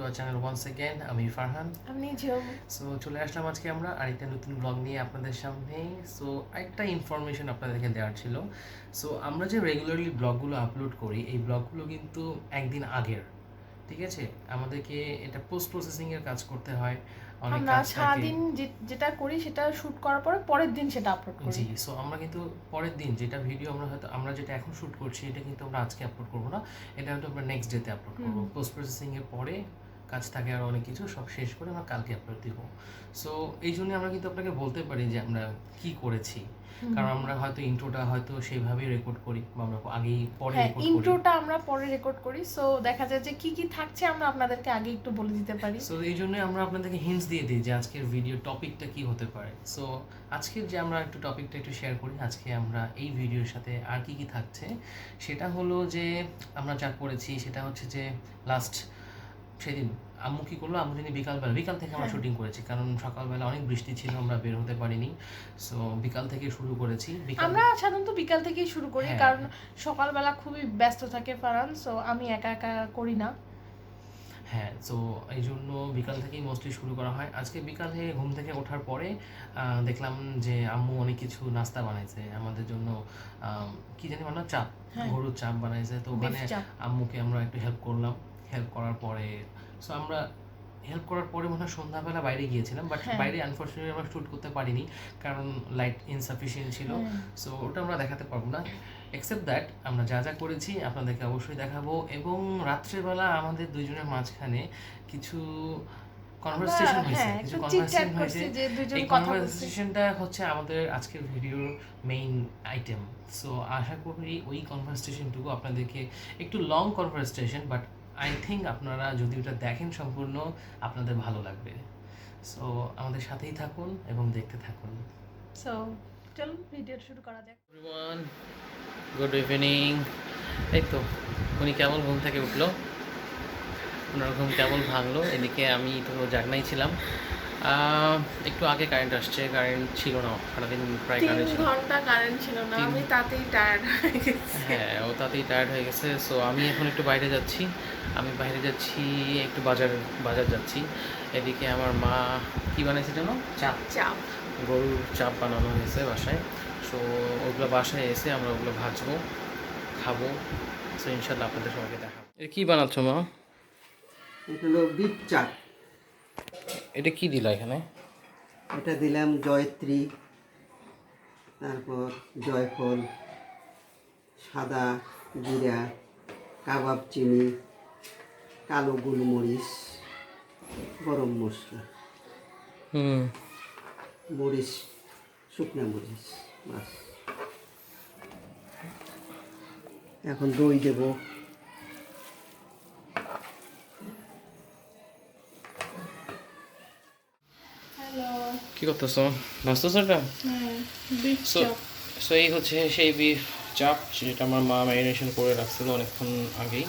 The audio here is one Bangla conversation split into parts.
Our channel once again. আমি ফারহান। আমি ঝুম। সো চলে আসলাম আজকে আমরা আরেকটা নতুন ব্লগ নিয়ে আপনাদের সামনে। সো একটা ইনফরমেশন আপনাদেরকে দেওয়ার ছিল। সো আমরা যে রেগুলারলি ব্লগগুলো আপলোড করি, এই ব্লগগুলো কিন্তু একদিন আগের, ঠিক আছে? আমাদেরকে এটা পোস্ট প্রসেসিংয়ের কাজ করতে হয়, অনেক আমরা কাজ থাকে। সারাদিন যেটা করি সেটা শুট করার পরে পরের দিন সেটা আপলোড করি। জি, সো আমরা কিন্তু পরের দিন যেটা ভিডিও আমরা যেটা এখন শ্যুট করছি এটা কিন্তু আমরা আজকে আপলোড করবো না, এটা হয়তো আমরা নেক্সট ডেতে আপলোড করবো। পোস্ট প্রসেসিংয়ের পরে কাজ থাকে আর অনেক কিছু, সব শেষ করে আমরা কালকে আপলোড দিব। সো এই জন্য আমরা কিন্তু আপনাকে বলতে পারি যে আমরা কি করেছি, কারণ আমরা হয়তো ইন্ট্রোটা হয়তো সেইভাবেই রেকর্ড করি বা আমরা আগেই পরে হ্যাঁ, রেকর্ড করি। ইন্ট্রোটা আমরা পরে রেকর্ড করি, সো দেখা যায় যে কি কি থাকছে আমরা আপনাদেরকে আগে একটু বলে দিতে পারি। সো এই জন্য আমরা আপনাদেরকে হিন্টস দিয়ে দিই যে আজকের ভিডিও টপিকটা কি হতে পারে। সো আজকের যে আমরা একটু টপিকটা একটু শেয়ার করি, আজকে আমরা এই ভিডিওর সাথে আর কি কি থাকছে সেটা হলো যে আমরা যা করেছি সেটা হচ্ছে যে লাস্ট সেদিন আম্মু কী করলো, আম্মু দিনই বিকাল থেকে আমরা শুটিং করেছি, কারণ সকালবেলা অনেক বৃষ্টি ছিল, আমরা বের হতে পারিনি। সো বিকাল থেকে শুরু করেছি। আমরা সাধারণত বিকাল থেকেই শুরু করি, হ্যাঁ। কারণ সকালবেলা খুবই ব্যস্ত থাকে ফারহান, সো আমি একা একা করি না। হ্যাঁ, সো এই জন্য বিকাল থেকেই মোস্টলি শুরু করা হয়। আজকে বিকালে ঘুম থেকে ওঠার পরে দেখলাম যে আম্মু অনেক কিছু নাস্তা বানাইছে আমাদের জন্য। কি জানি বানানো, চাপ, গরুর চাপ বানাইছে। তো ওখানে আম্মুকে আমরা একটু হেল্প করলাম। হেল্প করার পরে মনে হয় সন্ধ্যাবেলা বাইরে গিয়েছিলাম, বাট বাইরে আনফর্চুনেটলি আমরা শ্যুট করতে পারিনি, কারণ লাইট ইনসাফিসিয়েন্ট ছিল। সো ওটা আমরা দেখাতে পারবো না। এক্সেপ্ট দ্যাট আমরা যা যা করেছি আপনাদেরকে অবশ্যই দেখাবো। এবং রাত্রেবেলা আমাদের দুইজনের মাঝখানে কিছু কনভারসেশন হয়েছে, কিছু কনভারসেশন হয়েছে। এই কনভারসেশনটা হচ্ছে আমাদের আজকের ভিডিওর মেইন আইটেম। সো আশা করি ওই কনভারসেশনটুকু আপনাদেরকে, একটু long conversation, but I think আপনারা যদি ওটা দেখেন সম্পূর্ণ আপনাদের ভালো লাগবে। সো আমাদের সাথেই থাকুন এবং দেখতে থাকুন। সো চলুন ভিডিও শুরু করা যাক। Everyone, good evening. এই তো উনি কেমন ঘুম থেকে উঠলো, ওনার ঘুম কেমন ভাঙলো। এদিকে আমি তো জাগনাই ছিলাম। একটু আগে কারেন্ট আসছে, কারেন্ট ছিল না সারাদিন, প্রায় 3 ঘন্টা কারেন্ট ছিল না। আমি তাতেই টায়ার্ড হয়ে গেছি। হ্যাঁ, ও তাতেই টায়ার্ড হয়ে গেছে। সো আমি এখন একটু বাইরে যাচ্ছি, একটু বাজার যাচ্ছি। এদিকে আমার মা কি বানাইছে যেন, চাপ, গরুর চাপ বানানো হয়েছে বাসায়। সো ওগুলো বাসায় এসে আমরা ওগুলো ভাজবো, খাবো। সো ইনশাল্লাহ আপনাদের সবাইকে দেখাবো। এটা কী বানাচ্ছ মা? এটা হলো বিট চাপ। এটা কি দিলা এখানে? এটা দিলাম জয়ত্রী, তারপর জয়ফল, সাদা জিরা, কাবাব চিনি, কালো গোলমরিচ, গরম মশলা, মরিচ, শুকনা মরিচ, বাস। এখন দই দেব। হ্যালো। কি করতেছো? ভাজতেছো এটা? বিফ সো সো এই হচ্ছে সেই বিফ চাপ, যেটা আমার মা ম্যারিনেশন করে রাখছিল অনেকক্ষণ আগেই।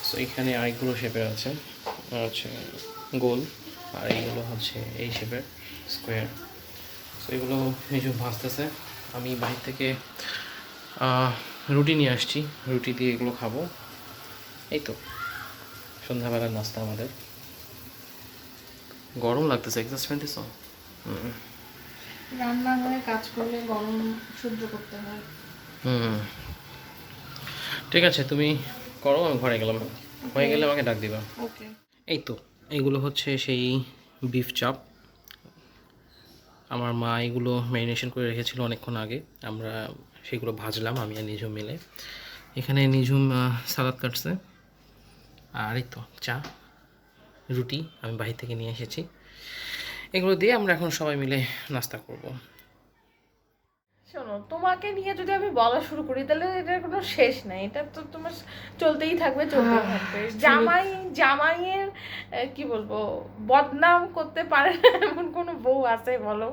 সো এখানে আরেকগুলো শেপের আছে, হচ্ছে গোল, আর এইগুলো হচ্ছে এই শেপের স্কোয়ার। সো এগুলো নিজে ভাজতেছে। আমি বাড়ি থেকে রুটি নিয়ে আসছি, রুটি দিয়ে এগুলো খাবো। এই তো সন্ধ্যাবেলার নাস্তা আমাদের। গরম লাগতেছে, এক্সাস্ট ফ্যানটিস। রান্নাঘরে কাজ করলে গরম সহ্য করতে হয়। ঠিক আছে, তুমি করো, আমি ঘরে গেলাম, হয়ে গেলে আমাকে ডাক দিবা। ওকে। এই তো এইগুলো হচ্ছে সেই বিফ চাপ। আমার মা এগুলো ম্যারিনেশন করে রেখেছিল অনেকক্ষণ আগে, আমরা সেগুলো ভাজলাম আমি আর নিঝুম মিলে। এখানে নিঝুম সালাদ কাটছে, আর এই তো চা, রুটি আমি বাহির থেকে নিয়ে এসেছি। এগুলো দিয়ে আমরা এখন সবাই মিলে নাস্তা করব। শোনো, তোমাকে নিয়ে যদি আমি বলা শুরু করি তাহলে এটার কোনো শেষ নাই। এটা তো তোমার চলতেই থাকবে। জামাইয়ের কি বলবো, বদনাম করতে পারে না এমন কোনো বউ আছে বলো?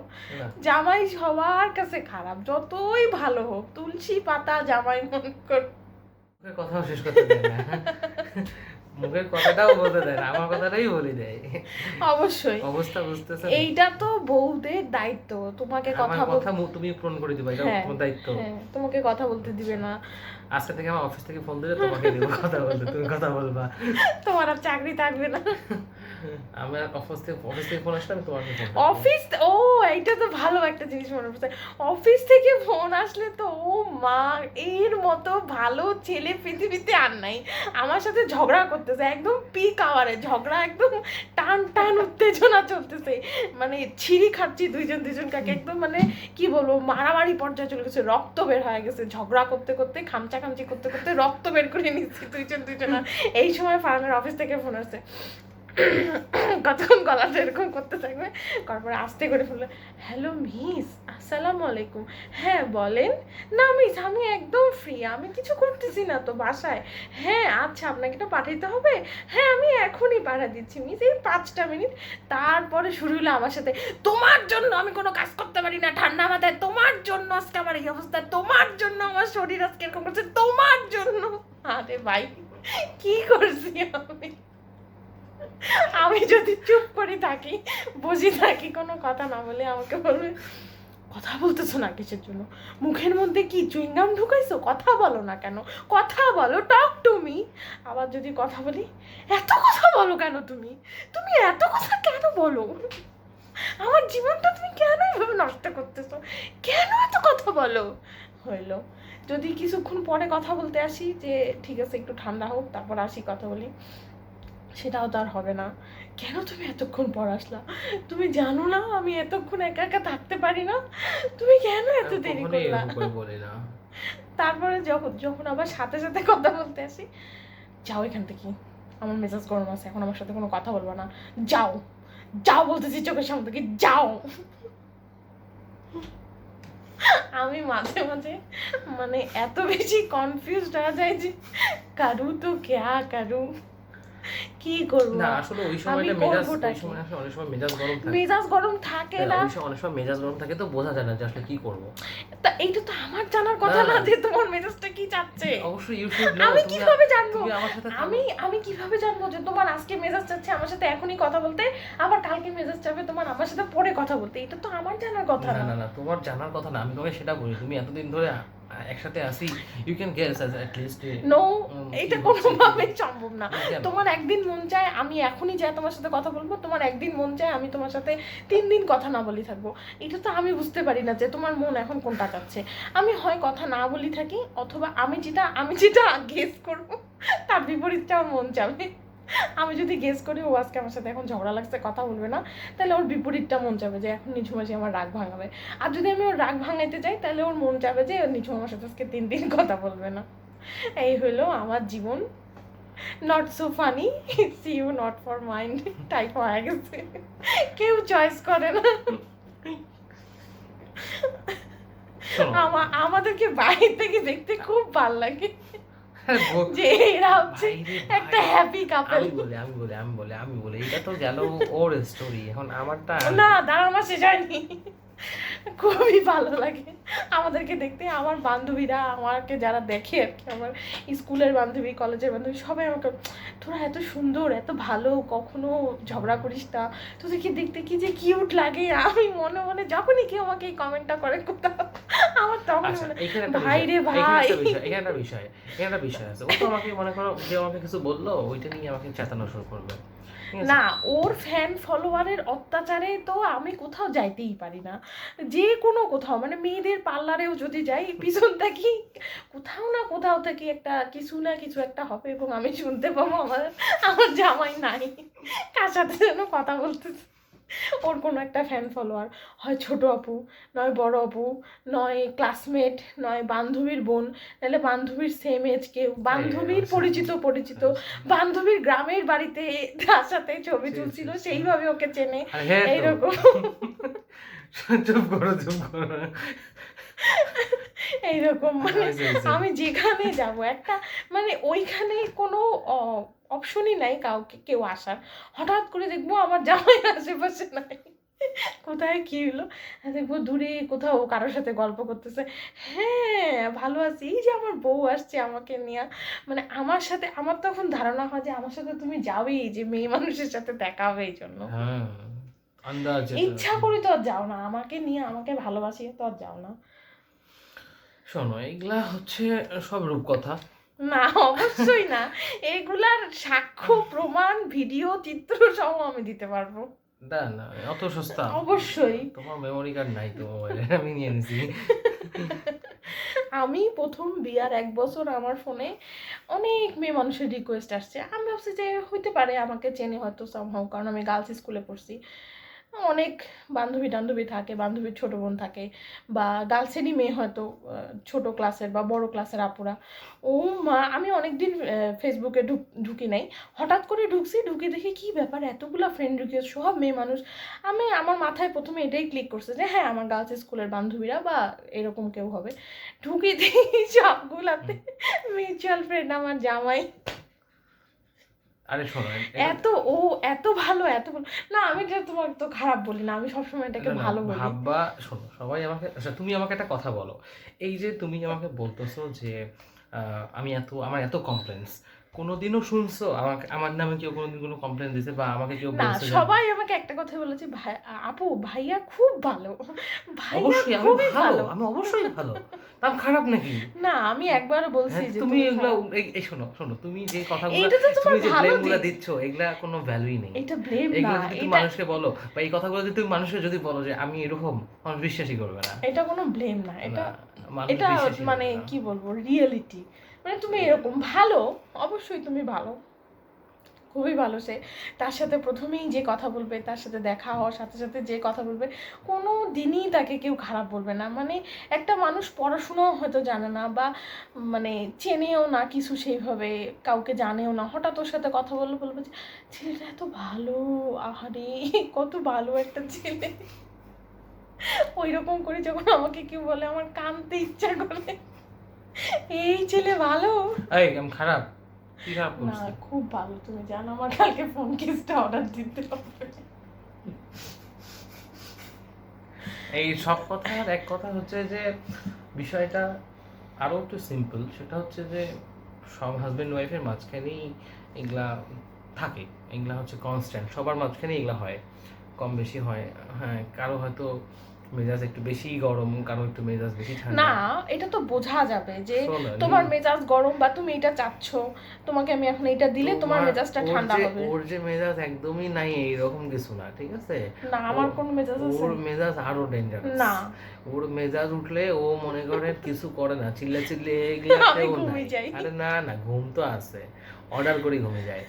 জামাই সবার কাছে খারাপ, যতই ভালো হোক। তুলসী পাতা জামাই মন কর, কথাও শেষ করতে দেয় না। মুখের কথাটাও বলতে দেয় না, আমার কথাটাই বলে দেয়। অবশ্যই অবস্থা বুঝতেছেন? এইটা তো বউদের দায়িত্ব, তোমাকে আমার কথা কথা তুমি পূরণ করে দিবা, এটা হ্যাঁ, তোমার দায়িত্ব। হ্যাঁ, তোমাকে কথা বলতে দিবে না। আজকে থেকে আমার অফিস থেকে ফোন দিলে তোমাকে দিব কথা বলতে, তুমি কথা বলবা। তোমার আর চাকরি থাকবে না। আমার অফিস থেকে ফোন আসলে আমি তোমাকে ফোন অফিস, ও এইটা তো ভালো একটা জিনিস মনে পড়ছে। অফিস থেকে ফোন আসলে তো ও মা, এর মতো ভালো ছেলে পৃথিবীতে আর নাই। আমার সাথে ঝগড়া করতেছে, একদম পিক আওয়ারে ঝগড়া, একদম টান টান উত্তেজনা চলতেছে, মানে ছিঁড়ি খাচ্ছি দুইজন কাকে, একদম মানে কি বলবো, মারামারি পর্যায়ে চলে গেছে, রক্ত বের হয়ে গেছে, ঝগড়া করতে করতে খামচি করতে করতে রক্ত বের করে নিচ্ছি দুইজন। এই সময় ফার্মের অফিস থেকে ফোন আসছে, কতক্ষণ গলাটা এরকম করতে থাকবে, তারপরে আস্তে করে বললো, হ্যালো মিস, আসসালামু আলাইকুম। হ্যাঁ বলেন। না মিস, আমি একদম ফ্রি, আমি কিছু করতেছি না তো বাসায়। হ্যাঁ আচ্ছা, আপনাকে এটা পাঠাইতে হবে? হ্যাঁ আমি এখনই পাঠা দিচ্ছি মিস, এই 5টা মিনিট। তারপরে শুরু হলো আমার সাথে, তোমার জন্য আমি কোনো কাজ করতে পারি না ঠান্ডা মাথায়, তোমার জন্য আজকে আমার এই অবস্থা, তোমার জন্য আমার শরীর আজকে এরকম করছে, তোমার জন্য। আরে ভাই কি করছি আমি? আমি যদি চুপ করে থাকি, বসে থাকি, কোনো কথা না বলে, আমাকে বলবে কথা বলতেছো না কিসের জন্য, মুখের মধ্যে কি চুইংগাম ঢুকাইছো, কথা বলো না কেন, কথা বলো, টক টু মি। আবার যদি কথা বলি, এত কথা বলো কেন তুমি, তুমি এত কথা কেন বলো, আমার জীবনটা তুমি কেন এভাবে নষ্ট করতেছো, কেন এত কথা বলো। হইলো যদি কিছুক্ষণ পরে কথা বলতে আসি, যে ঠিক আছে একটু ঠান্ডা হোক তারপর আসি কথা বলি, সেটাও তো আর হবে না। কেন তুমি এতক্ষণ পর আসলা, তুমি জানো না আমি এতক্ষণ একা একা থাকতে পারি না, তুমি কেন এত দেরি করলা। বলি না। তারপরে যখন আবার সাথে সাথে কথা বলতে আসি, যাও এখান থেকে, আমার মেজাজ গরম আছে, এখন আমার সাথে কোনো কথা বলবো না, যাও যাও বলতেছি চোখের সামনে থেকে, যাও। আমি মাঝে মাঝে মানে এত বেশি কনফিউজড হয়ে যায় যে কারু তো কেয়া কারু, কি করব না আসলে ওই সময়টা অনেক সময় মেজাজ গরম থাকে, মেজাজ গরম থাকে না, অনেক সময় মেজাজ গরম থাকে, তো বোঝা যায় না যে আসলে কি করব। তা এইটা তো আমার জানার কথা না যে তোমার মেজাজটা কি চাচ্ছে। অবশ্যই ইউ শুড নো। আমি কিভাবে জানবো, আমার সাথে আমি কিভাবে জানবো যে তোমার আজকে মেজাজ চাচ্ছে আমার সাথে এখনই কথা বলতে, আবার কালকে মেজাজ চাবে তোমার আমার সাথে পরে কথা বলতে, এটা তো আমার জানার কথা না না। না না, তোমার জানার কথা না, আমি তোমাকে সেটা বলি, তুমি এতদিন ধরে একসাথে আসি, you can guess at least. No, এটা কোনোভাবেই সম্ভব না। তোমার একদিন মন চায় আমি এখনই যাই তোমার সাথে কথা বলবো, তোমার একদিন মন চায় আমি তোমার সাথে 3 দিন কথা না বলি থাকবো, এটা তো আমি বুঝতে পারি না যে তোমার মন এখন কোনটা চাচ্ছে। আমি হয় কথা না বলি থাকি, অথবা আমি যেটা গেস করবো তার বিপরীতটা আমার মন চাবে। আমি যদি গেস করি ও আজকে আমার সাথে এখন ঝগড়া লাগছে কথা বলবে না, তাহলে ওর বিপরীতটা মন চাবে যে এখন নিঝুমাসি আমার রাগ ভাঙাবে। আর যদি আমি ওর রাগ ভাঙাইতে যাই, তাহলে ওর মন চাবে যে নিঝুম আমার সাথে আজকে 3 দিন কথা বলবে না। এই হলো আমার জীবন, not so funny, see you not for mind type হয়ে গেছে, কেউ চয়েস করে না। আমাদেরকে বাইরে থেকে দেখতে খুব ভালো লাগে যে এরা হচ্ছে একটা হ্যাপি কাপল। আমি বলি এটা তো গেল ওর স্টোরি, এখন আমারটা না দাঁড়া, আমার শেষ হয়নি। খুবই ভালো লাগে আমাদেরকে দেখতে, আমার বান্ধবীরা আমাকে যারা দেখে আর কি, আমার স্কুলের বান্ধবী, কলেজের বান্ধবী, সবাই আমাকে, তোরা এত সুন্দর এত ভালো, কখনো ঝগড়া করিস না, তোদেরকে দেখতে কি যে কিউট লাগে। আমি মনে মনে যখনই কেউ আমাকে এই কমেন্টটা করে কোথাও, আমার তখন ভাই রে ভাই, এখানে একটা বিষয় আছে, ও তো আমাকে মনে করো যে আমাকে কিছু বললো, ওইটা নিয়ে আমাকে চেতানো শুরু করবে। না, ওর ফ্যান ফলোয়ারের অত্যাচারে তো আমি কোথাও যাইতেই পারি না, যে কোনো কোথাও, মানে মেয়েদের পার্লারেও যদি যাই, পিছন থাকি কোথাও না কোথাও থেকে একটা কিছু না কিছু একটা হবে, এবং আমি শুনতে পাবো আমার জামাই নাই, কার সাথে যেন কথা বলতেছে। ওর কোনো একটা ফ্যান ফলোয়ার, হয় ছোট আপু, নয় বড় আপু, নয় ক্লাসমেট, নয় বান্ধবীর বোন, নাহলে বান্ধবীর সেম এজ কেউ, বান্ধবীর পরিচিত, বান্ধবীর গ্রামের বাড়িতে তার সাথে ছবি তুলছিল, সেইভাবে ওকে চেনে, এইরকম। চুপ করো এইরকম, মানে আমি যেখানে যাব একটা, মানে ওইখানে কোনো অপশনই নাই কেউ আসার, হঠাৎ করে দেখবো আমার জামাই আশেপাশে নাই, কোথায় কি হলো, দেখবো দূরে কোথাও কারোর সাথে গল্প করতেছে, হ্যাঁ ভালো আছি, এই যে আমার বউ আসছে আমাকে নিয়ে, মানে আমার সাথে, আমার তখন ধারণা হয় যে আমার সাথে তুমি যাবেই, যে মেয়ে মানুষের সাথে দেখা হবে এই জন্য, হ্যাঁ, আন্দাজ যেটা। ইচ্ছা করে তো আর যাও না, আমাকে নিয়ে আমাকে ভালোবাসিয়ে তো আর যাও না। শোনো, এগুলা হচ্ছে সব রূপকথা। না অবশ্যই না, এগুলার সাক্ষ্য প্রমাণ ভিডিও চিত্র সব আমি দিতে পারবো। না না, অত সস্তা অবশ্যই। তোমার মেমোরি কার্ড নাই তো মোবাইলে, আমি নিয়ে নিছি। আমি প্রথম বিয়ার 1 বছর আমার ফোনে অনেক মেয়ে মানুষের রিকোয়েস্ট আসছে, আমি ভাবছি যে হইতে পারে আমাকে চেনে হয়তো সামহাও, কারণ আমি গার্লস স্কুলে পড়ছি, অনেক বান্ধবী টান্ধবী থাকে, বান্ধবীর ছোট বোন থাকে, বা গার্লসেরই মেয়ে হয়তো ছোট ক্লাসের বা বড় ক্লাসের আপুরা। ও মা, আমি অনেকদিন ফেসবুকে ঢুকি নাই, হঠাৎ করে ঢুকে দেখি কি ব্যাপার, এতগুলা ফ্রেন্ড রিকোয়েস্ট, সব মেয়ে মানুষ। আমার মাথায় প্রথমে এটাই ক্লিক করছে যে হ্যাঁ আমার গার্লস স্কুলের বান্ধবীরা বা এরকম কেউ হবে। ঢুকে দেখি সবগুলাতে মিউচুয়াল ফ্রেন্ড আমার জামাই। আরে শোনো, এত ও এত ভালো, এত ভালো না, আমি এটা তোমার তো খারাপ বলি না, আমি সবসময় এটাকে ভালো বলি। ভাববা, শোনো, সবাই আমাকে, আচ্ছা তুমি আমাকে একটা কথা বলো, এই যে তুমি আমাকে বলতেছো যে আমার এত কমপ্লেন্স, কোনোদিনও শুনছো আমাকে, আমার নামে কেউ কোনোদিন কোনো কমপ্লেন দিছে বা আমাকে কেউ না, বলছে যে? সবাই আমাকে একটা কথা বলেছে, ভাই আপু ভাইয়া খুব ভালো, ভাইয়া অবশ্যই আমি খুবই ভালো, ভালো। আমি অবশ্যই ভালো, আমি খারাপ নাকি? না, আমি একবারও বলছি হ্যাঁ, যে তুমি এগুলা খারাপ। এই শোনো শোনো, তুমি যে কথাগুলো, এইটা তো তোমার তুমি যে ভালো ব্লেম গুলা দিক। দিচ্ছ, এগুলা কোনো ভ্যালুই নেই। এটা ব্লেম না, এগুলো যদি তুমি এটা মানুষকে বলো, বা এই কথাগুলো যদি তুমি মানুষকে যদি বলো যে আমি এরকম, মানুষ বিশ্বাসই করবে না। এটা কোনো ব্লেম না, এটা না, মানুষ এটা বিশ্বাসই মানে করবে না। কি বলবো, রিয়েলিটি। মানে তুমি এরকম ভালো, অবশ্যই তুমি ভালো, খুবই ভালো। সে তার সাথে প্রথমেই যে কথা বলবে, তার সাথে দেখা হওয়ার সাথে সাথে যে কথা বলবে, কোনো দিনই তাকে কেউ খারাপ বলবে না। মানে একটা মানুষ পড়াশোনাও হয়তো জানে না, বা মানে চেনেও না কিছু সেইভাবে, কাউকে জানেও না, হঠাৎ ওর সাথে কথা বললে বলবে যে ছেলেটা এত ভালো, আহারে কত ভালো একটা ছেলে। ওই রকম করে যখন আমাকে কেউ বলে, আমার কাঁদতে ইচ্ছা করে, এই ছেলে ভালো। এই আমি খারাপ? কি খারাপ না করছি? খুব ভালো, তুমি জানো আমার কালকে ফোন কেসটা অর্ডার দিতে হবে। এই সব কথার এক কথা হচ্ছে যে বিষয়টা আরো একটু সিম্পল, সেটা হচ্ছে যে সব হাজবেন্ড ওয়াইফের মাঝখানেই এগুলা থাকে, এগুলা হচ্ছে কনস্ট্যান্ট, সবার মাঝখানেই এগুলা হয়, কম বেশি হয়। হ্যাঁ, কারো হয়তো মেজাজ একটু বেশি গরম, কারো একটু মেজাজ বেশি না, ঠান্ডা। এটা তো বোঝা যাবে যে শোনো, তোমার মেজাজ গরম, বা তুমি এটা চাচ্ছ, তোমাকে আমি এখন এটা দিলে তোমার মেজাজটা ওর ঠান্ডা যে হবে। ওর যে মেজাজ একদমই নাই এইরকম কিছু না, ঠিক আছে? না, আমার কোন মেজাজ আছে? ওর মেজাজ আরো ডেঞ্জারাস। না, ওর মেজাজ উঠলে ও মনে করে কিছু করে না, চিল্লা চিল্লি এগুলাতেও নাই। ঘুমিয়ে যাই। আরে না না, ঘুম তো আছে, অর্ডার করে ঘুমিয়ে যায়।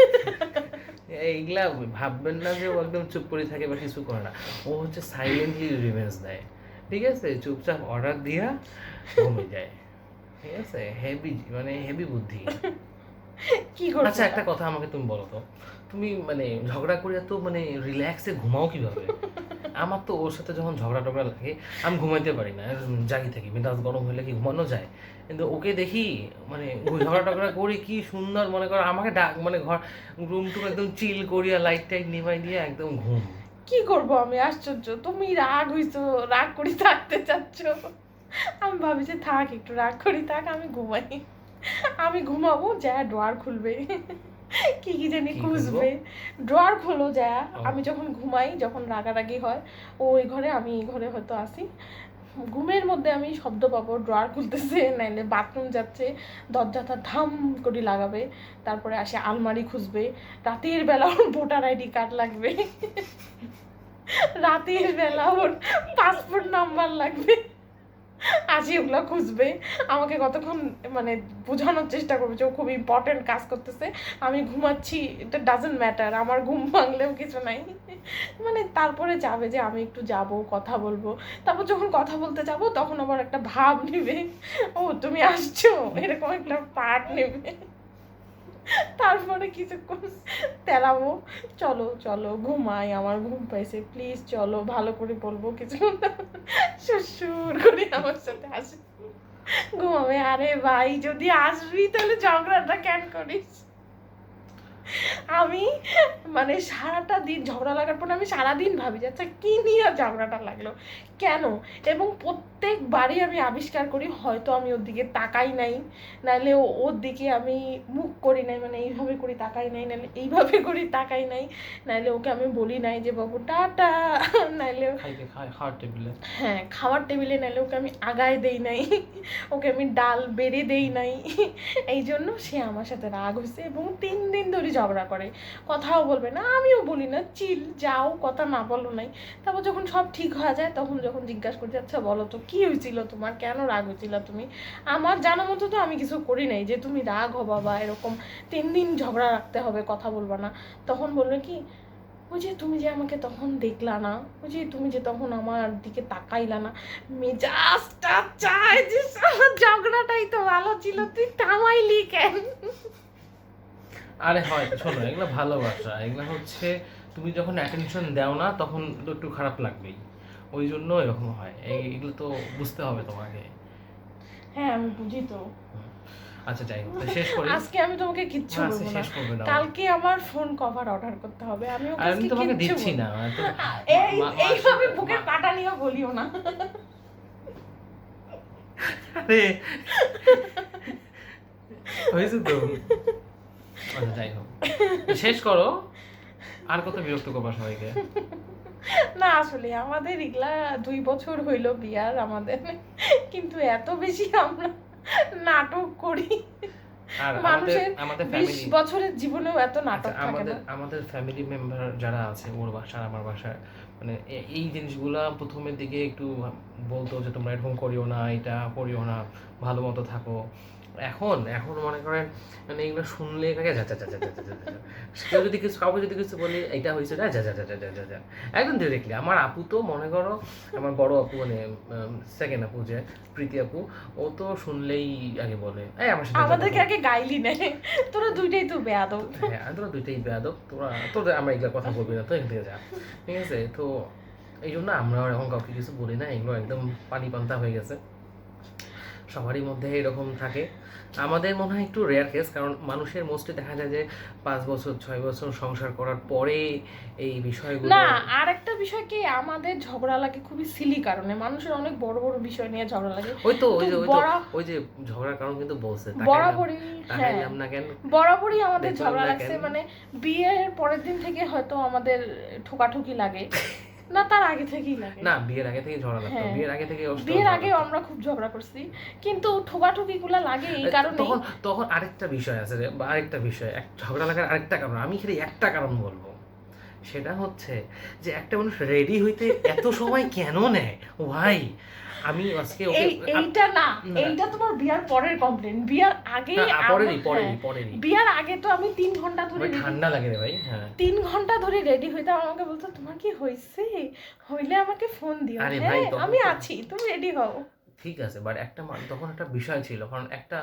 এইগুলা ভাববেন না যে ও একদম চুপ করে থাকে বা কিছু করে না, ও হচ্ছে সাইলেন্টলি রিভেঞ্জ দেয়, ঠিক আছে? চুপচাপ অর্ডার দিয়া ঘুমিয়ে যায়, ঠিক আছে? হেভি, মানে হেভি বুদ্ধি। কি করবো? আচ্ছা একটা কথা আমাকে তুমি বলো তো, তুমি মানে ঝগড়া করে তো মানে রিল্যাক্সে ঘুমাও কিভাবে? আমার তো ওর সাথে যখন ঝগড়া টগড়া লাগে আমি ঘুমাইতে পারি না, জাগি থাকি, মেজাজ গরম হলে কি ঘুমানো যায়? কিন্তু ওকে দেখি মানে ঝগড়া টগড়া করি কি সুন্দর, মনে করো আমাকে ডাক, মানে রুম টুম একদম চিল করিয়া লাইট টাইট নিভাই দিয়ে একদম ঘুম। কি করবো আমি, আশ্চর্য, তুমি রাগ হইছো, রাগ করি থাকতে চাচ্ছ, আমি ভাবি যে থাক একটু রাগ করি থাক, আমি ঘুমাই। আমি ঘুমাবো, যা ড্রয়ার খুলবে, কি কি জানি কি খুঁজবে, ড্রয়ার খোলো যা। ও। আমি যখন ঘুমাই, যখন রাগারাগি হয়, ও ওই ঘরে, আমি এই ঘরে হয়তো আসি, ঘুমের মধ্যে আমি শব্দ পাবো, ড্রয়ার খুলতেছে, নাইলে বাথরুম যাচ্ছে, দরজাটা ধাম করে লাগাবে, তারপরে আসে আলমারি খুঁজবে, রাতের বেলা ওর ভোটার আইডি কার্ড লাগবে, রাতের বেলা ওর পাসপোর্ট নাম্বার লাগবে, আজই ওগুলো খুঁজবে, আমাকে কতক্ষণ মানে বোঝানোর চেষ্টা করবে যে ও খুব ইম্পর্টেন্ট কাজ করতেছে, আমি ঘুমাচ্ছি, এটা ডাজেন্ট ম্যাটার, আমার ঘুম ভাঙলেও কিছু নাই। মানে তারপরে যাবে যে আমি একটু যাব, কথা বলবো, তারপর যখন কথা বলতে যাব তখন আবার একটা ভাব নেবে, ও তুমি আসছো, এরকম একটা পার্ট নেবে, তারপরে কিছুক্ষণ তেলাবো, চলো চলো ঘুমাই, আমার ঘুম পাইছে, প্লিজ চলো, ভালো করে বলবো কিছুক্ষণ, সুর করে আমার সাথে আসে, ঘুমাবে। আরে ভাই যদি আসবি তাহলে ঝগড়াটা কেন করিস? আমি মানে সারাটা দিন ঝগড়া লাগার পর আমি সারাদিন ভাবি যে আচ্ছা কী নিয়ে ঝগড়াটা লাগলো, কেন, এবং প্রত্যেকবারই আমি আবিষ্কার করি হয়তো আমি ওর দিকে তাকাই নাই, নাহলে ওর দিকে আমি মুখ করি নাই, মানে এইভাবে করি তাকাই নাই, নাহলে এইভাবে করি তাকাই নাই, নাহলে ওকে আমি বলি নাই যে বাবু টাটা, নাহলে খাওয়ার টেবিলে, হ্যাঁ খাওয়ার টেবিলে, নাহলে ওকে আমি আগায় দেই নাই, ওকে আমি ডাল বেড়ে দেই নাই। এই জন্য সে আমার সাথে রাগ হয়েছে এবং 3 দিন ধরে ঝগড়া করে, কথাও বলবে না, আমিও বলি না চিল যাও, কথা না বলো নাই। তারপর যখন সব ঠিক হয়ে যায় তখন যখন জিজ্ঞাসা করতে আচ্ছা বলো তো কী হয়েছিল তোমার, কেন রাগ হয়েছিল তুমি, আমার জানা মতো তো আমি কিছু করি নাই যে তুমি রাগ হবা বা এরকম 3 দিন ঝগড়া রাখতে হবে কথা বলবা না। তখন বলবে কি ওই যে তুমি যে আমাকে তখন দেখলা না, ওই যে তুমি যে তখন আমার দিকে তাকাইলা না, মেজাজটা চায় যে ঝগড়াটাই তো ভালো ছিল, তুই থামাইলি কেন। আরে হয় শোনো, এগুলো ভালোবাসা, এগুলো হচ্ছে তুমি যখন অ্যাটেনশন দাও না তখন তো একটু খারাপ লাগবেই, ওই জন্য এরকম হয়। এগুলো তো বুঝতে হবে তোমাকে। হ্যাঁ আমি বুঝি তো। আচ্ছা যাই হোক, শেষ করি। আজকে আমি তোমাকে কিচ্ছু না, বলবো না, শেষ করবে না। কালকে আমার ফোন কভার অর্ডার করতে হবে, আমি ওকে আমি আজকে তোমাকে কিচ্ছু দিচ্ছি বলবো না না। তো। এইভাবে বুকের কাটা নিয়েও বলিও না। আরে হয়েছে তো। আচ্ছা যাই হোক, শেষ করো, আর কত বিরক্ত করবা সবাইকে। না আসলে আমাদের এগুলা 2 বছর হইলো বিয়ার আমাদের, কিন্তু এত বেশি আমরা নাটক করি, আর মানুষের আমাদের 20 ফ্যামিলি, বছরের জীবনেও এত নাটক থাকে আমাদের না। আমাদের ফ্যামিলি মেম্বার যারা আছে, ওর বাসার আমার বাসার, মানে এই জিনিসগুলা প্রথমের দিকে একটু বলতো যে তোমরা এরকম করিও না, এটা করিও না, ভালো মতো থাকো। এখন এখন মনে করেন মানে এগুলো শুনলে কাকে যা যা যা যা যা যা যা যা। কেউ যদি কিছু, কাউকে যদি কিছু বলি এটা হয়েছে যা যা যা যা যা যা যা, একদম ডিরেক্টলি। আমার আপু তো মনে করো, আমার বড় আপু মানে সেকেন্ড আপু যে প্রীতি আপু, ও তো শুনলেই আগে বলে এই আমার সাথে যা আমাদেরকে যা। আগে গাইলি নেয়, তোরা দুইটাই তো বেয়াদব। হ্যাঁ তোরা দুইটাই বেয়াদব, তোদের আমরা এগুলো কথা বলবি না তো, এখান থেকে যা, ঠিক আছে। তো এই জন্য আমরা এখন কাউকে কিছু বলি না, এগুলো একদম পানি পান্তা হয়ে গেছে, সবারই মধ্যে এরকম থাকে। আমাদের মনে হয় একটু রেয়ার কেস, কারণ মানুষের মোস্টলি দেখা যায় যে 5 বছর 6 বছর সংসার করার পরে এই বিষয়গুলো। না আর একটা বিষয় কি, আমাদের ঝগড়া লাগে খুবই সিলি কারণে, মানুষের অনেক বড় বড় বিষয় নিয়ে ঝগড়া লাগে। ওই তো ওই যে ঝগড়ার কারণ কিন্তু বলছে বরাবরই, হ্যাঁ তাকাইলাম না কেন, বরাবরই আমাদের দেখলাম ঝগড়া না লাগছে, কেন। মানে বিয়ের পরের দিন থেকে হয়তো আমাদের ঠোকাঠুকি লাগে না, তার আগে থেকেই লাগে। না বিয়ের আগে থেকে ঝগড়া লাগতো, হ্যাঁ। বিয়ের আগে থেকে বিয়ের আগেও আমরা খুব ঝগড়া করছি, কিন্তু ঠোকাঠুকি গুলা লাগে এই কারণে। তখন আরেকটা বিষয় আছে রে, বা আরেকটা বিষয়, ঝগড়া লাগার আরেকটা কারণ, আমি খালি একটা কারণ বলবো, সেটা হচ্ছে যে একটা মানুষ রেডি হইতে এত সময় কেন নেয় ভাই। আমি আজকে ওকে এইটা না, এইটা তোমার বিয়ার পরের কমপ্লেন, বিয়ার আগে পরেরই বিয়ার আগে তো আমি 3 ঘন্টা ধরে ঠান্ডা লাগে রে ভাই। হ্যাঁ 3 ঘন্টা ধরে রেডি হইতাম, আমাকে বলতো তোমার কি হয়েছে, হইলে আমাকে ফোন দিও, আরে হ্যাঁ ভাই, তখন আমি তো- আছি, তুমি রেডি হও। ঠিক আছে, বাট একটা তখন একটা বিষয় ছিল, কারণ একটা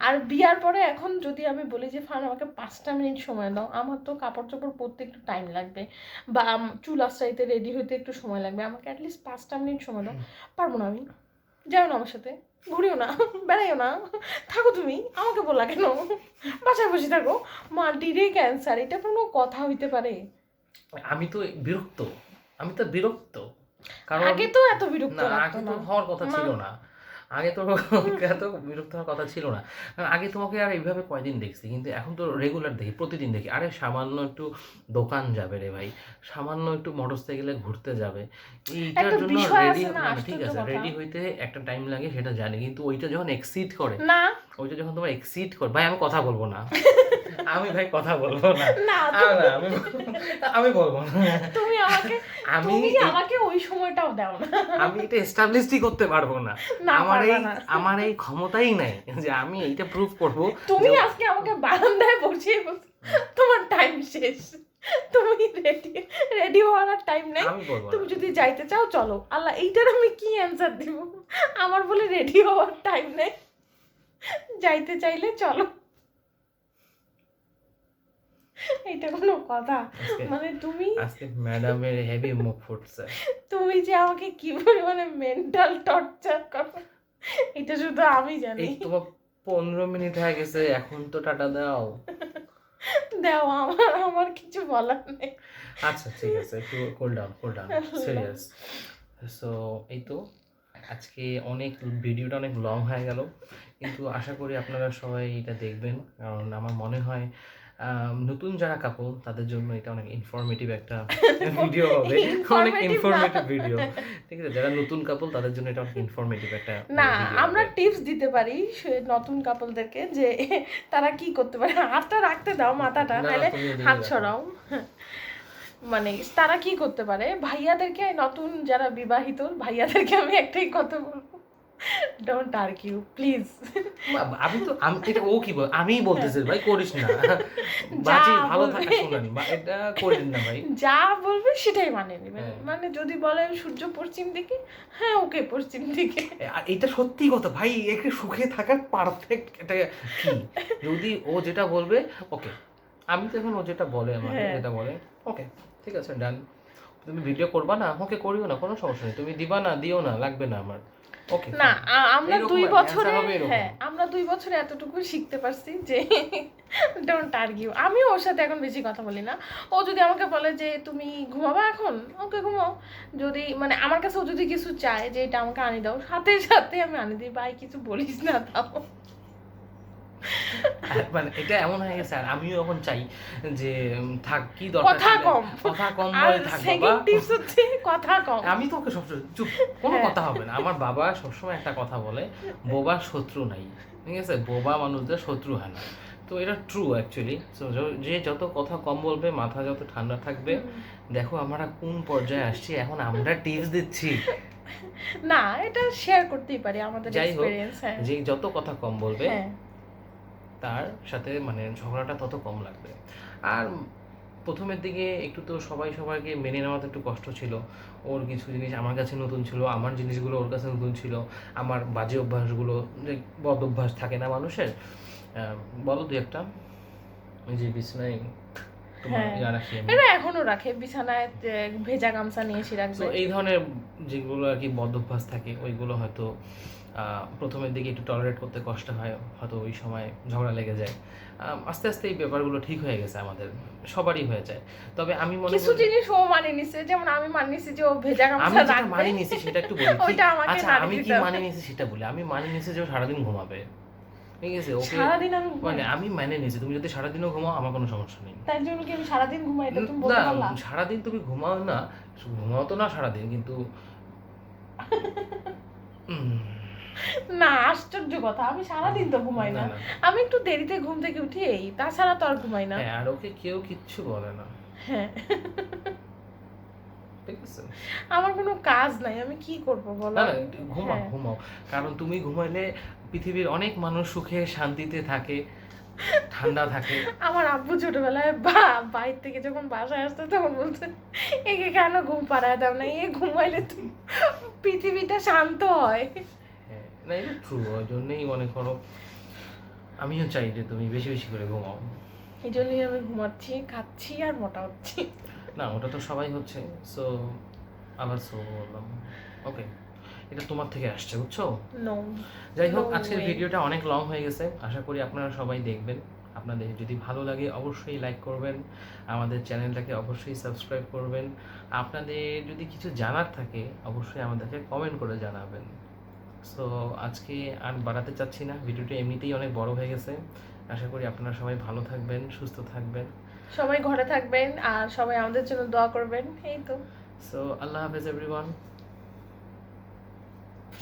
আর বিয়ার পরে এখন যদি আমি বলি যে ফান আমাকে 5টা মিনিট সময় দাও, আমার তো কাপড় চোপড় পরতে একটু টাইম লাগবে, বা চুল আশ্রাইতে রেডি হইতে একটু সময় লাগবে, আমাকে অ্যাটলিস্ট 5টা মিনিট সময় দাও, পারবো না আমি, যাও না আমার সাথে, ঘুরিও না, বেড়াইও না, থাকো তুমি, আমাকে বললা কেন, বাসায় বসে থাকো, মাল্টিরে ক্যান্সার, এটা কোনো কথা হইতে পারে? আমি তো বিরক্ত, কারণ আগে তো এত বিরক্ত না, লাগতো আগে না। তো হওয়ার কথা ছিল না, আগে তো এত বিরক্ত হওয়ার কথা ছিল না, কারণ আগে তোমাকে আর এইভাবে কয়দিন দেখছি, কিন্তু এখন তো রেগুলার দেখি, প্রতিদিন দেখি। আরে সামান্য একটু দোকান যাবে রে ভাই, সামান্য একটু মোটরসাইকেলে ঘুরতে যাবে, এইটার একটা জন্য বিষয় রেডি, আছে না, ঠিক আশ্চর্য আছে কথা। রেডি হইতে একটা টাইম লাগে, সেটা জানি, কিন্তু ওইটা যখন এক্সিড করে, না ওইটা যখন তোমার এক্সিড করে, ভাই আমি কথা বলবো না, আমি ভাই কথা বলবো না, না আমি বলবো না, তুমি আমাকে আমি আমাকে ওই সময়টাও দাও না, আমি এটা এস্টাবলিশই করতে পারবো না, না পারবা না। আমার এই ক্ষমতাই নাই যে আমি এইটা প্রুফ করব। তুমি আজকে আমাকে বারান্দায় বসিয়ে বলছো তোমার টাইম শেষ, তুমি রেডি হওয়ার টাইম নাই, আমি বলবো তুমি যদি যাইতে চাও চলো, আল্লাহ এইটার আমি কি অ্যান্সার দিব, আমার বলে রেডি হওয়ার টাইম নেই, যাইতে চাইলে চলো, এইটা কোনো কথা? মানে তুমি আজকে ম্যাডামের হেভি মুখ ফুটছে, তুমি যে আমাকে কি পরিমাণে মেন্টাল টর্চার করো এটা শুধু আমি জানি। এই তোমার 15 মিনিট হয়ে গেছে, এখন তো টাটা দাও। দাও, আমার কিছু বলার নেই। আচ্ছা ঠিক আছে, একটু কুল ডাউন সিরিয়াস। সো এই তো আজকে অনেক ভিডিওটা অনেক লং হয়ে গেল, কিন্তু আশা করি আপনারা সবাই এটা দেখবেন, কারণ আমার মনে হয় নতুন যারা কাপল তাদের জন্য এটা অনেক ইনফরমেটিভ একটা ভিডিও হবে, অনেক Informative ইনফরমেটিভ না। ভিডিও। ঠিক আছে, যারা নতুন কাপল তাদের জন্য এটা অনেক ইনফরমেটিভ একটা না, video আমরা হবে। টিপস দিতে পারি নতুন কাপলদেরকে যে তারা কি করতে পারে। হাতটা রাখতে দাও, মাথাটা, না, নাহলে তুমি এদিকে হাত রাখো। সরাও। মানে তারা কি করতে পারে, ভাইয়াদেরকে, নতুন যারা বিবাহিত ভাইয়াদেরকে আমি একটাই কথা বলবো, ডোন্ট আর্কিউ প্লিজ। আমি এটা ও কি বল, আমিই বলতেছি ভাই করিস না, যা বাজি ভালো বলবে। থাকা শুনানি এটা করিস না ভাই। যা বলবে সেটাই মানে নেবেন। হ্যাঁ। মানে যদি বলে সূর্য পশ্চিম দিকে, হ্যাঁ ওকে পশ্চিম দিকে। আর এটা সত্যি কথা ভাই, একটু সুখে থাকার পারফেক্ট এটা কি, যদি ও যেটা বলবে ওকে, আমি তো এখন ও যেটা বলে আমাকে হ্যাঁ। যেটা বলে ওকে ঠিক আছে ডান। তুমি ভিডিও করবা না, ওকে করিও না, কোনো সমস্যা নেই, তুমি দিবা না দিও না, লাগবে না আমার, ওকে। না, আমরা এরকম 2 আর কি, বছরে, answer হবে এরকম। হ্যাঁ আমরা 2 বছরে এতটুকু শিখতে পারছি যে ডোন্ট আর্কিউ। আমি ওর সাথে এখন বেশি কথা বলি না। ও যদি আমাকে বলে যে তুমি ঘুমাবা এখন, ওকে ঘুমাও। যদি মানে আমার কাছে ও যদি কিছু চায় যে এটা আমাকে আনি দাও, সাথে সাথে আমি আনি দিই, ভাই কিছু বলিস না তাও। মানে এটা এমন হয়ে গেছে, আর আমিও এখন চাই যে থাক, কি দরকার কথা ছিল? কম। কথা কম আর বলে থাক বাবা। সেকেন্ড টিপস হচ্ছে কথা কম। আমি তো ওকে সবসময় চুপ, কোনো হ্যাঁ। কথা হবে না। আমার বাবা সবসময় একটা কথা বলে, বোবার শত্রু নাই, ঠিক আছে, বোবা মানুষদের শত্রু হয় না। তো এটা ট্রু অ্যাকচুয়ালি। সো যে যত কথা কম বলবে, মাথা যত ঠান্ডা থাকবে, দেখো আমরা কোন পর্যায়ে আসছি, এখন আমরা টিপস দিচ্ছি। না, এটা শেয়ার করতেই পারি আমাদের যাই হোক, এক্সপেরিয়েন্স। হ্যাঁ যে যত কথা কম বলবে হ্যাঁ তার সাথে মানে ঝগড়াটা তত কম লাগবে। আর প্রথমের দিকে একটু তো সবাইকে মেনে নেওয়াতে একটু কষ্ট ছিল। ওর কিছু জিনিস আমার কাছে নতুন ছিল, আমার জিনিসগুলো ওর কাছে নতুন ছিল, আমার বাজে অভ্যাসগুলো, যে বদ অভ্যাস থাকে না মানুষের, বলো দুই একটা। ওই যে বিছনায় তোমার হ্যাঁ। ইয়া রাখি আমি। এটা এখনো রাখে বিছানায়, ভেজা গামছা নিয়ে এসে রাখবে। তো এই ধরনের যেগুলো আর কি বদ অভ্যাস থাকে, ওইগুলো হয়তো প্রথমের দিকে একটু টলারেট করতে কষ্ট হয়, হয়তো ওই সময় ঝগড়া লেগে যায়। আস্তে আস্তে এই ব্যাপারগুলো ঠিক হয়ে গেছে, আমাদের সবারই হয়ে যায়। তবে আমি মনে কিছু করি, জিনিস ও মানে নিছে, যেমন আমি মানে নিছি যে ও ভেজা আমি গামছা যেটা রাখবে। মানি নিয়েছি সেটা একটু বলি। ওইটা আমাকে আচ্ছা নাড়ি আমি কি দিতে হবে। মানে নিয়েছি সেটা বলি। আমি মানে নিয়েছি যে ও সারাদিন ঘুমাবে, ঠিক আছে, ওকে সারাদিন আমি ঘুমাই? মানে আমি মানে নিয়েছি, তুমি যদি সারাদিনও ঘুমাও আমার কোনো সমস্যা নেই। তাই জন্য কি আমি সারাদিন ঘুমাই, এটা তুমি না, বলতে পারলা? সারাদিন তুমি ঘুমাও না, ঘুমাও তো না সারাদিন, কিন্তু না, আশ্চর্য কথা, আমি সারাদিন তো ঘুমাই না। না, না। আমি একটু দেরিতে ঘুম থেকে উঠি, এই তাছাড়া তো আর ঘুমাই না। হ্যাঁ, আর ওকে কেউ কিচ্ছু বলে না, হ্যাঁ, ঠিক আছে। আমার কোনো কাজ নাই, আমি কি করব বলো? না না, ঘুমাও হ্যাঁ। ঘুমাও, কারণ তুমি ঘুমাইলে পৃথিবীর অনেক মানুষ সুখে শান্তিতে থাকে, ঠান্ডা থাকে। আমার আব্বু ছোটবেলায় বাইরে থেকে যখন বাসায় আসতো তখন বলছে, একে কেন ঘুম পাড়ায় দাও না, এ ঘুমাইলে তো পৃথিবীটা শান্ত হয়। হ্যাঁ, না এটা ট্রু, ওই জন্যই মনে করো আমিও চাই যে তুমি বেশি বেশি করে ঘুমাও। এই জন্যই আমি ঘুমাচ্ছি, খাচ্ছি আর মোটা হচ্ছি। না ওটা তো সবাই হচ্ছে, সো আবার সো বললাম, ওকে, এটা তোমার থেকে আসছে, বুঝছো। নো, যাই হোক, No আজকের way. ভিডিওটা অনেক লং হয়ে গেছে, আশা করি আপনারা সবাই দেখবেন। আপনাদের যদি ভালো লাগে অবশ্যই লাইক করবেন, আমাদের চ্যানেলটাকে অবশ্যই সাবস্ক্রাইব করবেন। আপনাদের যদি কিছু জানার থাকে অবশ্যই আমাদেরকে কমেন্ট করে জানাবেন। সো আজকে আর বাড়াতে চাচ্ছি না, ভিডিওটা এমনিতেই অনেক বড় হয়ে গেছে। আশা করি আপনারা সবাই ভালো থাকবেন, সুস্থ থাকবেন। সবাই ঘরে থাকবেন আর সবাই আমাদের জন্য দোয়া করবেন, এই তো। সো আল্লাহ হাফেজ এভরিওয়ান।